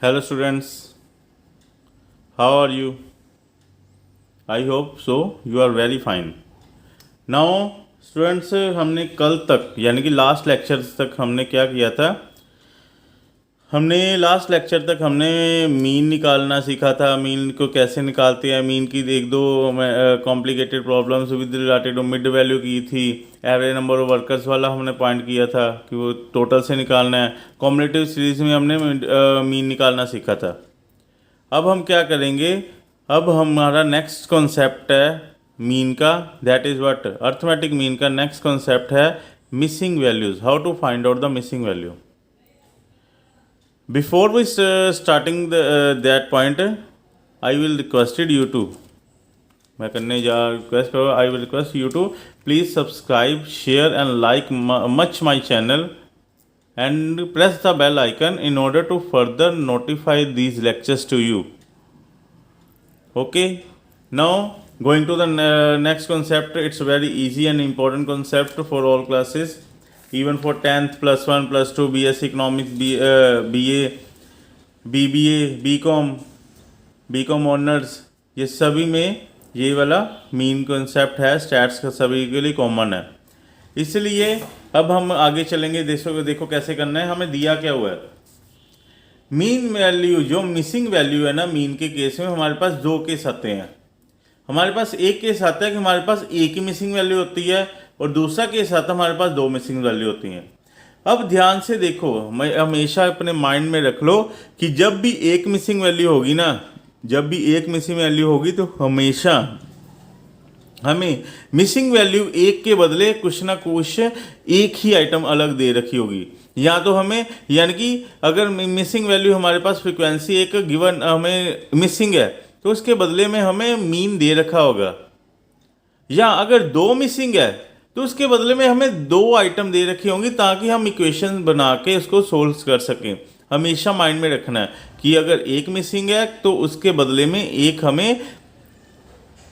Hello students, how are you? I hope so. You are very fine. Now students, हमने कल तक यानी कि लास्ट लेक्चर तक हमने क्या किया था? हमने लास्ट लेक्चर तक हमने मीन निकालना सीखा था। मीन को कैसे निकालते हैं, मीन की एक दो complicated problems with related to mid value की थी। एवरेज नंबर ऑफ वर्कर्स वाला हमने पॉइंट किया था कि वो टोटल से निकालना है। कॉम्बिनेटिव सीरीज में हमने मीन निकालना सीखा था। अब हम क्या करेंगे, अब हमारा नेक्स्ट कॉन्सेप्ट है मीन का, that is what, arithmetic mean का नेक्स्ट कॉन्सेप्ट है missing values, how to find out the missing value. Before we starting that point, I will requested you to, मैं करने जा रिक्वेस्ट करो, I will request you to please subscribe, share and like much my channel and press the bell icon in order to further notify these lectures to you. Okay, now going to the next concept. It's very easy and important concept for all classes, even for 10th, plus 1, plus 2, BSc Economics, BA, BBA, BCom honours, ये सभी में ये वाला mean concept है, stats का सभी के लिए कॉमन है। इसलिए अब हम आगे चलेंगे। देखो कैसे करना है। हमें दिया क्या हुआ है, मीन वैल्यू, जो मिसिंग वैल्यू है ना, मीन के केस में हमारे पास दो केस आते हैं। हमारे पास एक केस आता है कि हमारे पास एक ही मिसिंग वैल्यू होती है, और दूसरा केस आता है हमारे पास दो मिसिंग वैल्यू होती हैं। अब ध्यान से देखो, मैं हमेशा अपने माइंड में रख लो कि जब भी एक मिसिंग वैल्यू होगी ना, जब भी एक मिसिंग वैल्यू होगी तो हमेशा हमें मिसिंग वैल्यू एक के बदले कुछ ना कुछ एक ही आइटम अलग दे रखी होगी। या तो हमें, यानी कि अगर मिसिंग वैल्यू हमारे पास फ्रीक्वेंसी एक गिवन हमें मिसिंग है तो उसके बदले में हमें मीन दे रखा होगा, या अगर दो मिसिंग है तो उसके बदले में हमें दो आइटम दे रखी होंगी, ताकि हम इक्वेशन बना के उसको सोल्व कर सकें। हमेशा माइंड में रखना है कि अगर एक मिसिंग है तो उसके बदले में एक हमें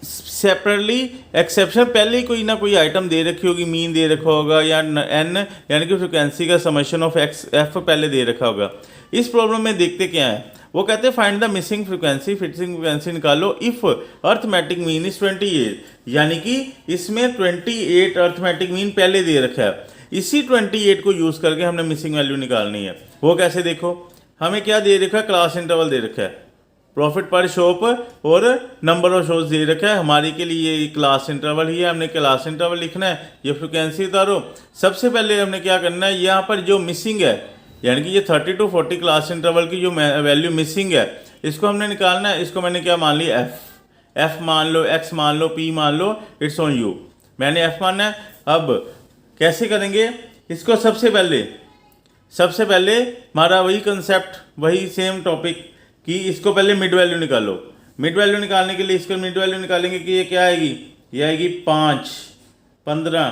सेपरेटली एक्सेप्शन पहले ही कोई ना कोई आइटम दे रखी होगी, मीन दे रखा होगा, या एन यानी कि फ्रिक्वेंसी का समेशन ऑफ एक्स एफ पहले दे रखा होगा। इस प्रॉब्लम में देखते क्या है, वो कहते हैं find the missing frequency, fixing frequency निकालो इफ अर्थमेटिक मीन इज 28, यानी कि इसमें 28 अर्थमेटिक मीन पहले दे रखा है। इसी 28 को यूज़ करके हमने मिसिंग वैल्यू निकालनी है। वो कैसे, देखो हमें क्या दे रखा है, क्लास इंटरवल दे रखा है, प्रॉफिट पर शॉप और नंबर ऑफ शोज दे रखा है। हमारे के लिए ये क्लास इंटरवल ही है, हमने क्लास इंटरवल लिखना है। ये फ्रिक्वेंसी उतारो। सबसे पहले हमने क्या करना है, यहाँ पर जो मिसिंग है, यानी कि ये 30 to 40 क्लास इंटरवल की जो वैल्यू मिसिंग है, इसको हमने निकालना है। इसको मैंने क्या मान लिया, एफ मान लो, एक्स मान लो, पी मान लो, इट्स ऑन यू। मैंने एफ मानना है। अब कैसे करेंगे इसको, सबसे पहले हमारा वही कंसेप्ट, वही सेम टॉपिक कि इसको पहले मिड वैल्यू निकालो। मिड वैल्यू निकालने के लिए इसको मिड वैल्यू निकालेंगे कि ये क्या आएगी, ये आएगी 5, 15,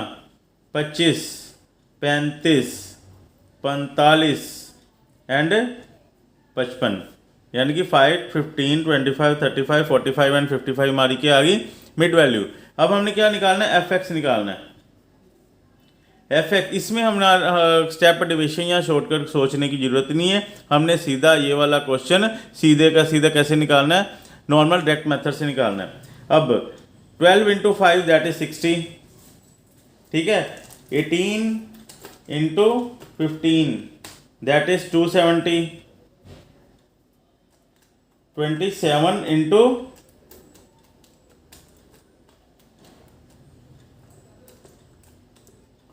25, 35, 45 एंड 55, यानी कि 5, 15, 25, 35, 45 एंड 55 हमारी क्या आ गई मिड वैल्यू। अब हमने क्या निकालना है, एफ एक्स निकालना है। एफ एक्स, इसमें हमारा स्टेप डिविजन या शॉर्टकट सोचने की जरूरत नहीं है। हमने सीधा ये वाला क्वेश्चन सीधे का सीधा कैसे निकालना है, नॉर्मल डायरेक्ट मेथड से निकालना है। अब 12 × 5 दैट इज 60, ठीक है। 18 × 15 that is 270, 27 ×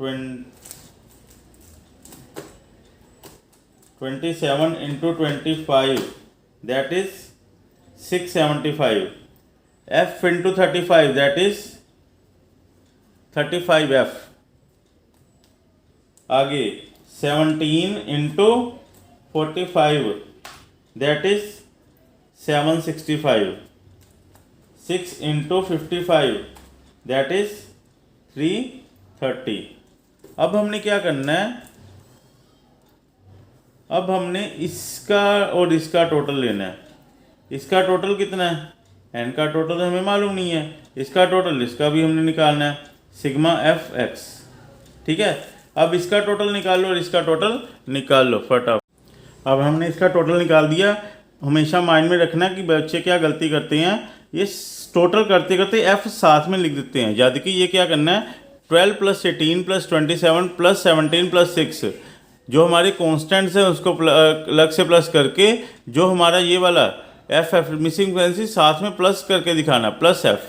27 × 25 that is 675, f × 35 that is 35f, आगे 17 × 45 that is 765, 6 × 55 that is 330। अब हमने क्या करना है, अब हमने इसका और इसका टोटल लेना है। इसका टोटल कितना है, एन का टोटल हमें मालूम नहीं है, इसका टोटल इसका भी हमने निकालना है, सिग्मा एफ एक्स, ठीक है। अब इसका टोटल निकाल लो और इसका टोटल निकाल लो फटाफट। अब हमने इसका टोटल निकाल दिया। हमेशा माइंड में रखना कि बच्चे क्या गलती करते हैं, ये टोटल करते करते एफ साथ में लिख देते हैं। याद कि ये क्या करना है, 12 + 18 + 27 + 17 + 6, जो हमारे कॉन्स्टेंट्स हैं उसको अलग से प्लस करके जो हमारा ये वाला एफ मिसिंग फ्रीक्वेंसी साथ में प्लस करके दिखाना, प्लस एफ।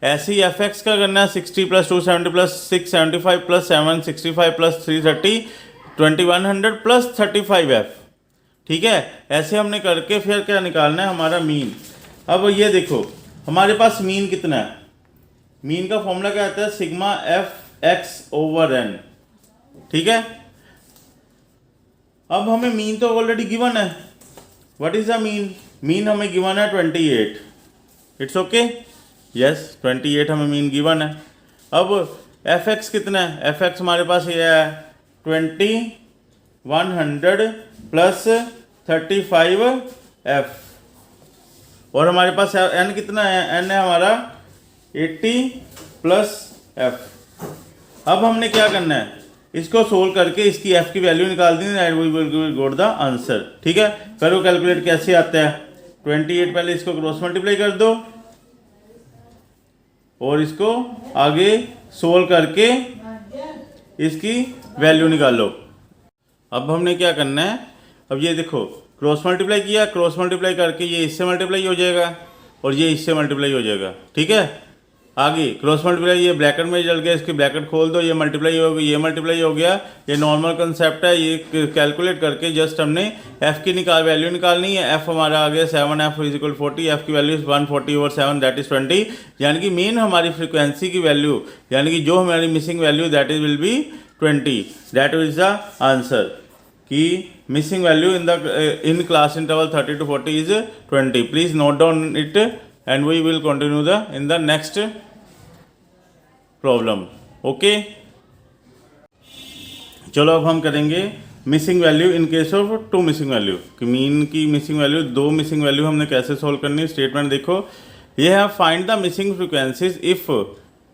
ऐसे ही एफ एक्स का करना है 60 + 270 + 675 + 765 + 330 2100 + 35 एफ। ठीक है, ऐसे हमने करके फिर क्या निकालना है, हमारा मीन। अब ये देखो हमारे पास मीन कितना है, मीन का फॉर्मूला क्या आता है, सिग्मा एफ एक्स/n। ठीक है, अब हमें मीन तो ऑलरेडी गिवन है। What is the mean, mean हमें गिवन है 28। इट्स ओके, यस 28 हमें मीन गिवन है। अब एफ एक्स कितना है, एफ एक्स हमारे पास ये है 2100 + 35 एफ, और हमारे पास एन कितना है, एन है हमारा 80 + एफ। अब हमने क्या करना है, इसको सोल्व करके इसकी एफ की वैल्यू निकाल दी and we will got the answer. ठीक है, करो कैलकुलेट कैसे आता है। 28 पहले इसको क्रॉस मल्टीप्लाई कर दो और इसको आगे सोल्व करके इसकी वैल्यू निकालो। अब हमने क्या करना है, अब ये देखो क्रॉस मल्टीप्लाई किया, क्रॉस मल्टीप्लाई करके ये इससे मल्टीप्लाई हो जाएगा और ये इससे मल्टीप्लाई हो जाएगा। ठीक है, आगे क्रॉस मल्टीप्लाई, ये ब्रैकेट में चल गया, इसकी ब्रैकेट खोल दो, ये मल्टीप्लाई हो गया, ये मल्टीप्लाई हो गया। ये नॉर्मल कंसेप्ट है, ये कैलकुलेट करके जस्ट हमने एफ की वैल्यू निकालनी है। एफ हमारा आ गया 7f = 40, एफ की वैल्यू 140/7 दैट इज 20, यानी कि मेन हमारी फ्रीक्वेंसी की वैल्यू, यानी कि जो हमारी missing value that is will be 20। That is the answer कि missing value in class interval 30 to 40 is 20। Please note down it and we will continue in the next problem. Okay, चलो अब हम करेंगे missing value in case of 2 missing value, कि mean की missing value, 2 missing value हमने कैसे solve करनी है। स्टेटमेंट देखो, ये है find the missing frequencies if.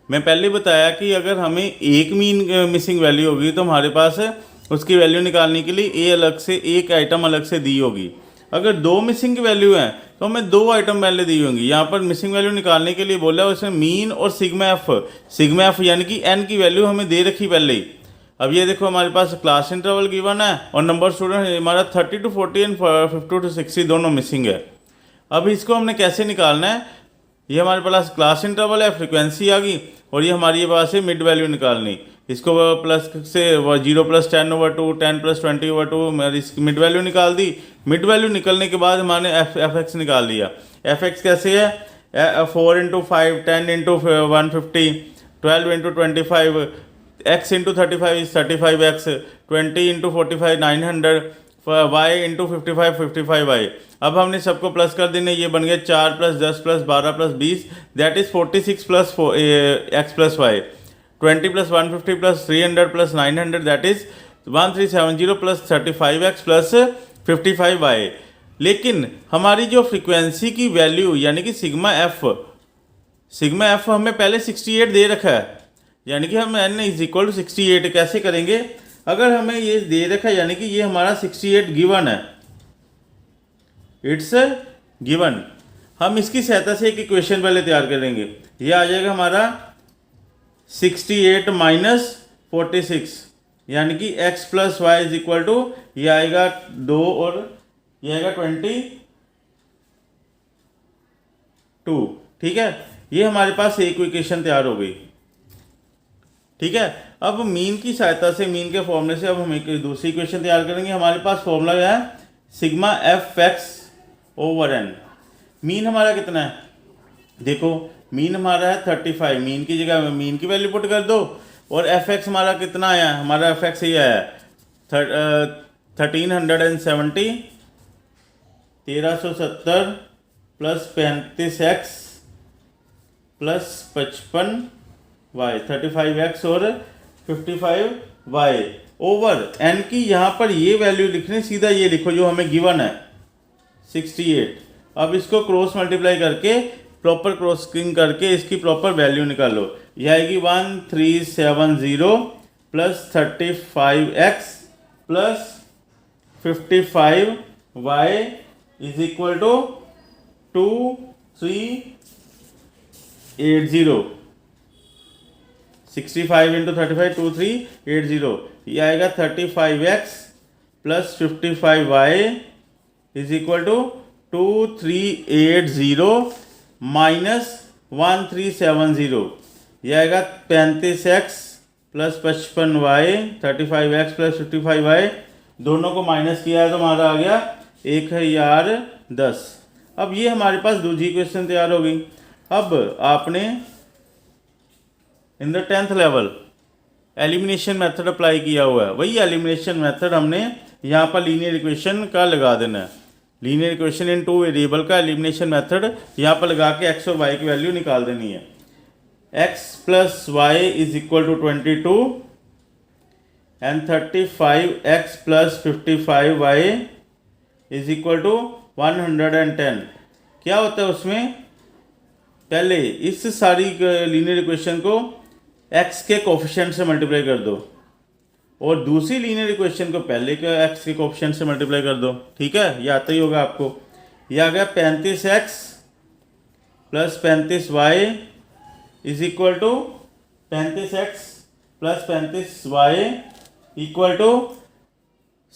मैं पहले बताया कि अगर हमें एक मीन मिसिंग वैल्यू होगी तो हमारे पास उसकी वैल्यू निकालने के लिए ए अलग से, एक आइटम अलग से दी होगी। अगर 2 मिसिंग की वैल्यू है तो हमें 2 आइटम पहले दी होंगी। यहाँ पर मिसिंग वैल्यू निकालने के लिए बोला उसमें मीन और सिग्मा एफ यानी कि एन की वैल्यू हमें दे रखी पहले ही। अब ये देखो हमारे पास क्लास इंटरवल गिवन है और नंबर स्टूडेंट हमारा 30 to 40 एंड 50 to 60 दोनों मिसिंग है। अब इसको हमने कैसे निकालना है, ये हमारे पास क्लास इंटरवल है, फ्रीक्वेंसी आ गई, और ये हमारी ये पास है मिड वैल्यू निकालनी। इसको प्लस से 0 + 10/2 10 + 20/2 मैंने इसकी मिड वैल्यू निकाल दी। मिड वैल्यू निकलने के बाद हमने एफ एक्स निकाल लिया। एफ एक्स कैसे है, 4 × 5 10 × 150 12 × 25 x × 35 is 35x 20 × 45 900 y × 55 55y। अब हमने सबको प्लस कर देने, ये बन गया 4 + 10 + 12 + 20 that is 46 + x + y 20 + 150 + 300 + 900 that is 1370 + 35x + 55y। लेकिन हमारी जो फ्रीक्वेंसी की वैल्यू यानी कि सिग्मा एफ हमें पहले 68 दे रखा है, यानी कि हम n = 68 कैसे करेंगे। अगर हमें ये दे रखा है यानी कि ये हमारा 68 गिवन है, इट्स गिवन, हम इसकी सहायता से एक इक्वेशन पहले तैयार करेंगे। ये आ जाएगा हमारा 68 - 46 यानी कि x + y = ये आएगा 2 और ये आएगा 22। ठीक है, ये हमारे पास एक इक्वेशन तैयार हो गई। ठीक है, अब मीन की सहायता से, मीन के फॉर्मूले से अब हम एक दूसरी इक्वेशन तैयार करेंगे। हमारे पास फॉर्मूला है सिग्मा एफ एक्स/n। मीन हमारा कितना है, देखो मीन हमारा है 35, मीन की जगह मीन की वैल्यू पुट कर दो, और एफ एक्स हमारा कितना आया, हमारा एफ एक्स ये आया 1370 1370 + 35x + 55y 35x और 55y ओवर n की यहाँ पर ये वैल्यू लिखनी, सीधा ये लिखो जो हमें गिवन है 68। अब इसको क्रॉस मल्टीप्लाई करके प्रॉपर क्रॉसिंग करके इसकी प्रॉपर वैल्यू निकालो। ये आएगी 1370 + 35x + 55y is equal to 2380। 65 into 35 2380, ये आएगा 35x plus 55y is equal to 2380 minus 1370, ये आएगा 35x plus 55y, 35x plus 55y, दोनों को माइनस किया है तो हमारा आ गया 1010। अब ये हमारे पास दूसरी क्वेश्चन तैयार हो गई। अब आपने in the 10th level elimination method apply किया हुआ है, वही एलिमिनेशन मेथड हमने यहाँ पर लीनियर इक्वेशन का लगा देना है। Linear equation in two variable का एलिमिनेशन मेथड यहाँ पर लगा के x और y की वैल्यू निकाल देनी है। x plus y is equal to 22 and 35x plus 55y is equal to 110। क्या होता है उसमें, पहले इस सारी लीनियर इक्वेशन को x के कोफिशिएंट से मल्टीप्लाई कर दो और दूसरी लीनियर इक्वेशन को पहले के x के कोफिशिएंट से मल्टीप्लाई कर दो। ठीक है, ये आता ही होगा आपको। ये आ गया 35x plus 35y is equal to 35x plus 35y equal to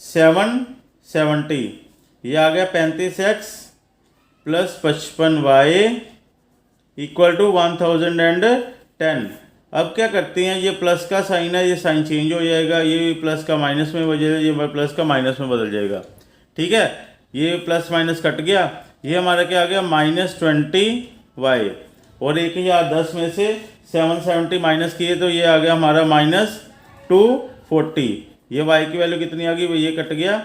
770। ये आ गया 35x plus 55y equal to 1010। अब क्या करते हैं, ये प्लस का साइन है, ये साइन चेंज हो जाएगा, ये प्लस का माइनस में बदल जाएगा, ये प्लस का माइनस में बदल जाएगा। ठीक है, ये प्लस माइनस कट गया, ये हमारा क्या आ गया -20y, और 1010 में से 770 माइनस किए तो ये आ गया हमारा -240। ये y की वैल्यू कितनी आ गई, ये कट गया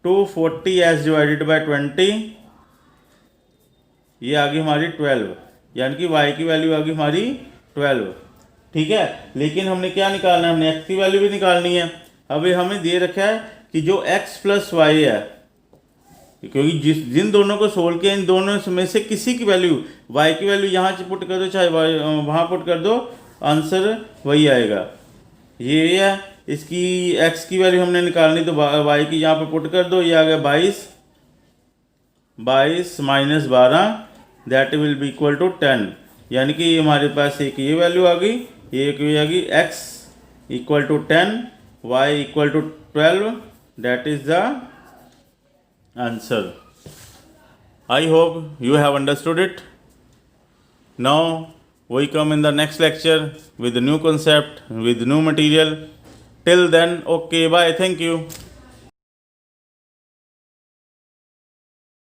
240 एज डिवाइडेड बाय 20, ये आ गई हमारी 12, यानी कि y की वैल्यू आ गई हमारी 12। ठीक है, लेकिन हमने क्या निकालना है, हमने x की वैल्यू भी निकालनी है। अभी हमें दे रखा है कि जो x प्लस वाई है, क्योंकि जिन दोनों को सोल्व किया, इन दोनों में से किसी की वैल्यू, y की वैल्यू यहाँ पुट कर दो चाहे वहाँ पुट कर दो, आंसर वही आएगा। ये है, इसकी x की वैल्यू हमने निकालनी तो y की यहाँ पे पुट कर दो, ये आ गया 22 minus 12 that will be equal to 10, यानी कि हमारे पास एक ये वैल्यू आ गई, एक ये आ गई x equal to 10, y equal to 12, that is the answer. I hope you have understood it. Now we come in the next lecture with a new concept, with new material. Till then, okay, bye, thank you.